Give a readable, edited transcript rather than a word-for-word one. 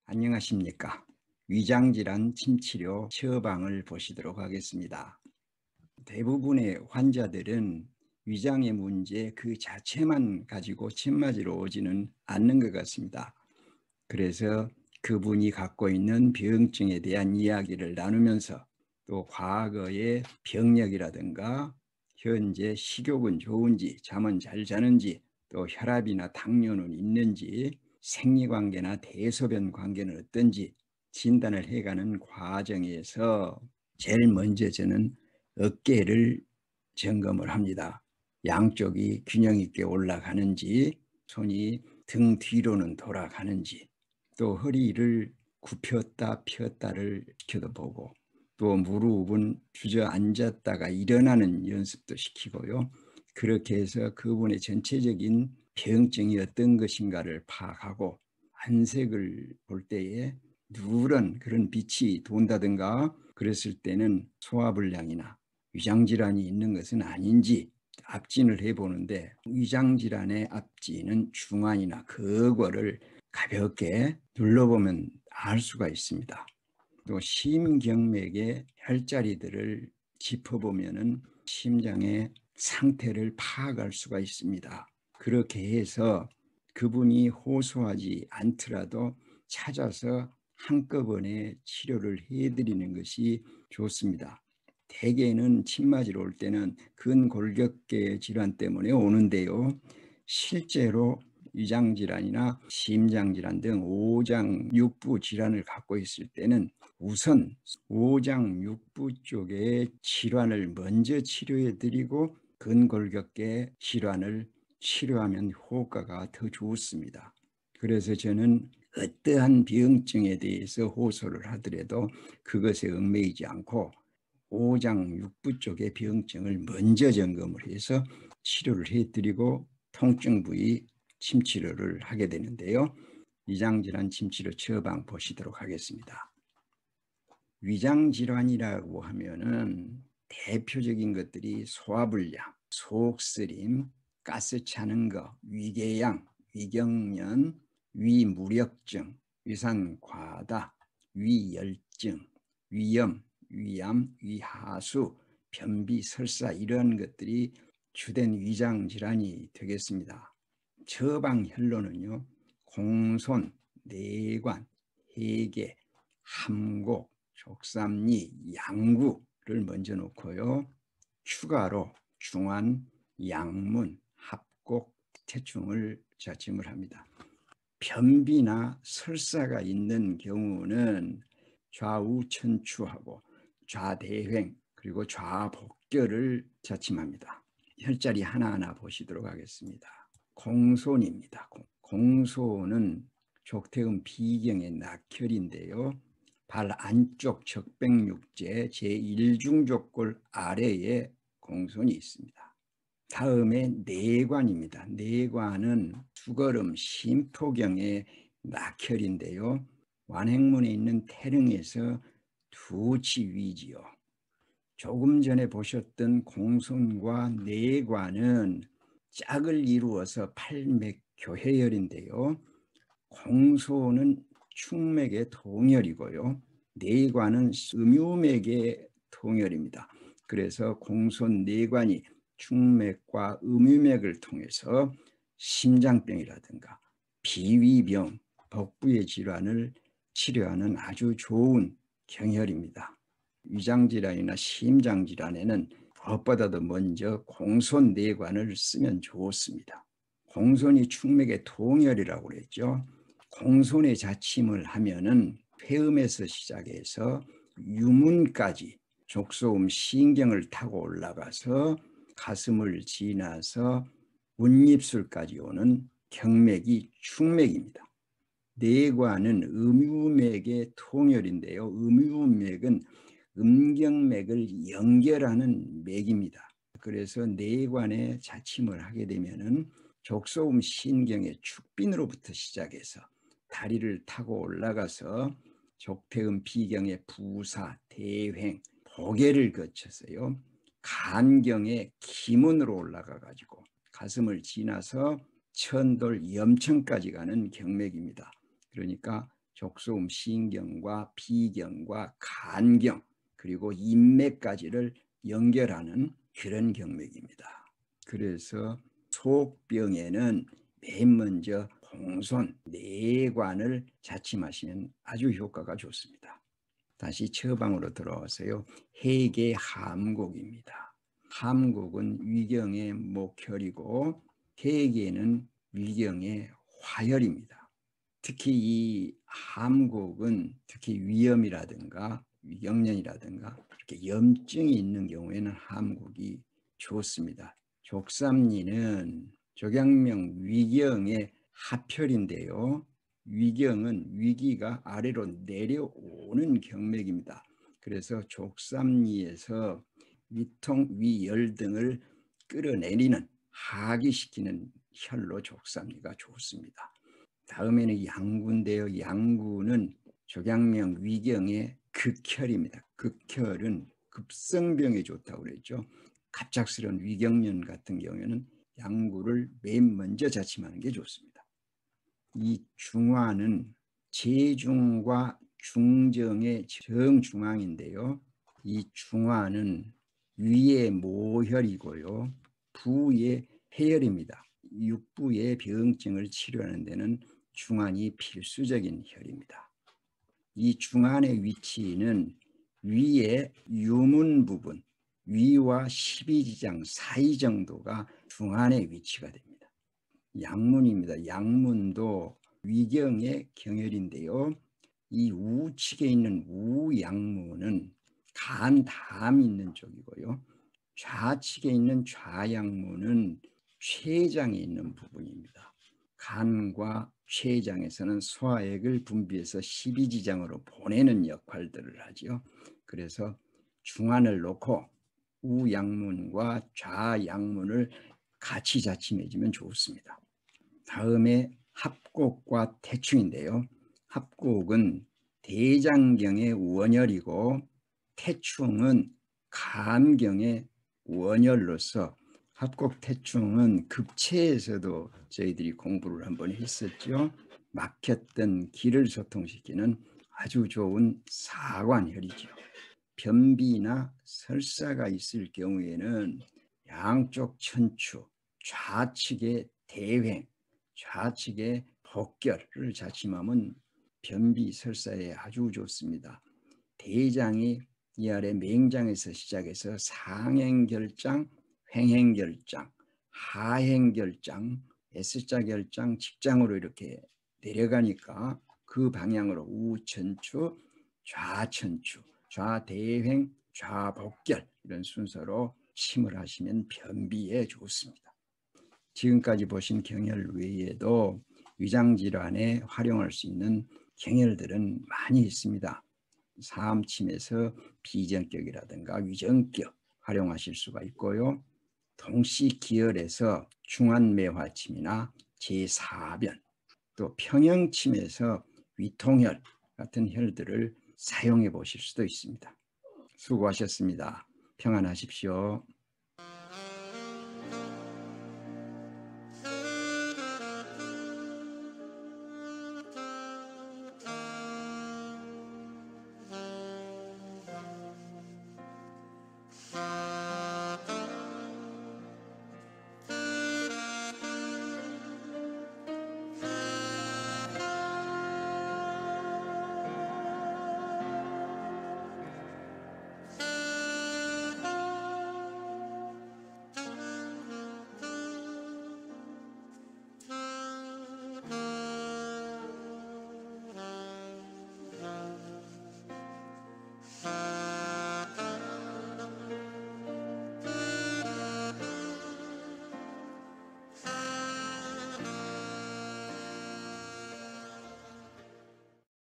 안녕하십니까. 위장질환 침치료 처방을 보시도록 하겠습니다. 대부분의 환자들은 위장의 문제 그 자체만 가지고 침 맞으러 오지는 않는 것 같습니다. 그래서 그분이 갖고 있는 병증에 대한 이야기를 나누면서 또 과거의 병력이라든가 현재 식욕은 좋은지, 잠은 잘 자는지, 또 혈압이나 당뇨는 있는지, 생리관계나 대소변 관계는 어떤지 진단을 해가는 과정에서 제일 먼저 저는 어깨를 점검을 합니다. 양쪽이 균형 있게 올라가는지, 손이 등 뒤로는 돌아가는지, 또 허리를 굽혔다 폈다를 지켜보고, 또 무릎은 주저앉았다가 일어나는 연습도 시키고요. 그렇게 해서 그분의 전체적인 병증이 어떤 것인가를 파악하고, 안색을 볼 때에 누런 그런 빛이 돈다든가 그랬을 때는 소화불량이나 위장질환이 있는 것은 아닌지 압진을 해보는데, 위장질환의 압진은 중환이나 거골을 가볍게 눌러보면 알 수가 있습니다. 또 심경맥의 혈자리들을 짚어보면 심장의 상태를 파악할 수가 있습니다. 그렇게 해서 그분이 호소하지 않더라도 찾아서 한꺼번에 치료를 해드리는 것이 좋습니다. 대개는 침 맞으러 올 때는 근골격계 질환 때문에 오는데요. 실제로 위장질환이나 심장질환 등 오장육부 질환을 갖고 있을 때는 우선 오장육부 쪽의 질환을 먼저 치료해드리고 근골격계 질환을 치료하면 효과가 더 좋습니다. 그래서 저는 어떠한 병증에 대해서 호소를 하더라도 그것에 얽매이지 않고 오장육부 쪽의 병증을 먼저 점검을 해서 치료를 해드리고 통증 부위 침치료를 하게 되는데요. 위장질환 침치료 처방 보시도록 하겠습니다. 위장질환이라고 하면은 대표적인 것들이 소화불량, 속쓰림, 가스 차는 거, 위궤양, 위경련, 위무력증, 위산과다, 위열증, 위염, 위암, 위하수, 변비, 설사 이런 것들이 주된 위장질환이 되겠습니다. 처방 혈로는요, 공손, 내관, 해계, 함곡, 족삼리, 양구를 먼저 놓고요. 추가로 중환, 양문, 합곡, 태충을 자침을 합니다. 변비나 설사가 있는 경우는 좌우 천추하고 좌대횡 그리고 좌복결을 자침합니다. 혈자리 하나하나 보시도록 하겠습니다. 공손입니다. 공손은 족태음 비경의 낙혈인데요. 발 안쪽 적백육제 제1중족골 아래에 공손이 있습니다. 다음에 내관입니다. 내관은 수거름 심토경의 낙혈인데요. 완행문에 있는 태릉에서 두치위지요. 조금 전에 보셨던 공손과 내관은 짝을 이루어서 팔맥교회혈인데요. 공손은 충맥의 통혈이고요. 내관은 음유맥의 통혈입니다. 그래서 공손 내관이 충맥과 음유맥을 통해서 심장병이라든가 비위병, 복부의 질환을 치료하는 아주 좋은 경혈입니다. 위장질환이나 심장질환에는 무엇보다도 먼저 공손 내관을 쓰면 좋습니다. 공손이 충맥의 통혈이라고 그랬죠. 공손의 자침을 하면은 폐음에서 시작해서 유문까지 족소음 신경을 타고 올라가서 가슴을 지나서 운입술까지 오는 경맥이 충맥입니다. 내관은 음유맥의 통혈인데요. 음유맥은 음경맥을 연결하는 맥입니다. 그래서 내관에 자침을 하게 되면은 족소음 신경의 축빈으로부터 시작해서 다리를 타고 올라가서 족태음 비경의 부사, 대횡, 고개를 거쳐서요. 간경의 기문으로 올라가 가지고 가슴을 지나서 천돌 염천까지 가는 경맥입니다. 그러니까 족소음 신경과 비경과 간경 그리고 인맥까지를 연결하는 그런 경맥입니다. 그래서 속병에는 맨 먼저 홍손, 내관을 자침하시면 아주 효과가 좋습니다. 다시 처방으로 들어오세요. 해계 함곡입니다. 함곡은 위경의 목혈이고 해계는 위경의 화혈입니다. 특히 이 함곡은 특히 위염이라든가 위경련이라든가 이렇게 염증이 있는 경우에는 함곡이 좋습니다. 족삼리는 조경명 위경의 하혈인데요. 위경은 위기가 아래로 내려오는 경맥입니다. 그래서 족삼리에서 위통, 위열 등을 끌어내리는 하기시키는 혈로 족삼리가 좋습니다. 다음에는 양구인데요. 양구는 조경명 위경의 극혈입니다. 극혈은 급성병에 좋다고 그랬죠. 갑작스러운 위경련 같은 경우에는 양구를 맨 먼저 자침하는 게 좋습니다. 이 중화는 재중과 중정의 정중앙인데요. 이 중화는 위의 모혈이고요. 부의 해혈입니다. 육부의 병증을 치료하는 데는 중환이 필수적인 혈입니다. 이 중환의 위치는 위의 유문 부분, 위와 12지장 사이 정도가 중환의 위치가 됩니다. 양문입니다. 양문도 위경의 경혈인데요. 이 우측에 있는 우양문은 간, 담이 있는 쪽이고요. 좌측에 있는 좌양문은 췌장에 있는 부분입니다. 간과 췌장에서는 소화액을 분비해서 12지장으로 보내는 역할들을 하죠. 그래서 중안을 놓고 우양문과 좌양문을 같이 자침해주면 좋습니다. 다음에 합곡과 태충인데요. 합곡은 대장경의 원혈이고 태충은 간경의 원혈로서 합곡 태충은 급체에서도 저희들이 공부를 한번 했었죠. 막혔던 기를 소통시키는 아주 좋은 사관혈이죠. 변비나 설사가 있을 경우에는 양쪽 천추, 좌측의 대횡, 좌측의 복결을 자침하면 변비 설사에 아주 좋습니다. 대장이 이 아래 맹장에서 시작해서 상행결장, 횡행결장, 하행결장, S자결장, 직장으로 이렇게 내려가니까 그 방향으로 우천추, 좌천추, 좌대횡, 좌복결 이런 순서로 침을 하시면 변비에 좋습니다. 지금까지 보신 경혈 외에도 위장질환에 활용할 수 있는 경혈들은 많이 있습니다. 사암침에서 비전격이라든가 위전격 활용하실 수가 있고요. 동시기혈에서 중환매화침이나 제4변 또 평형침에서 위통혈 같은 혈들을 사용해 보실 수도 있습니다. 수고하셨습니다. 평안하십시오.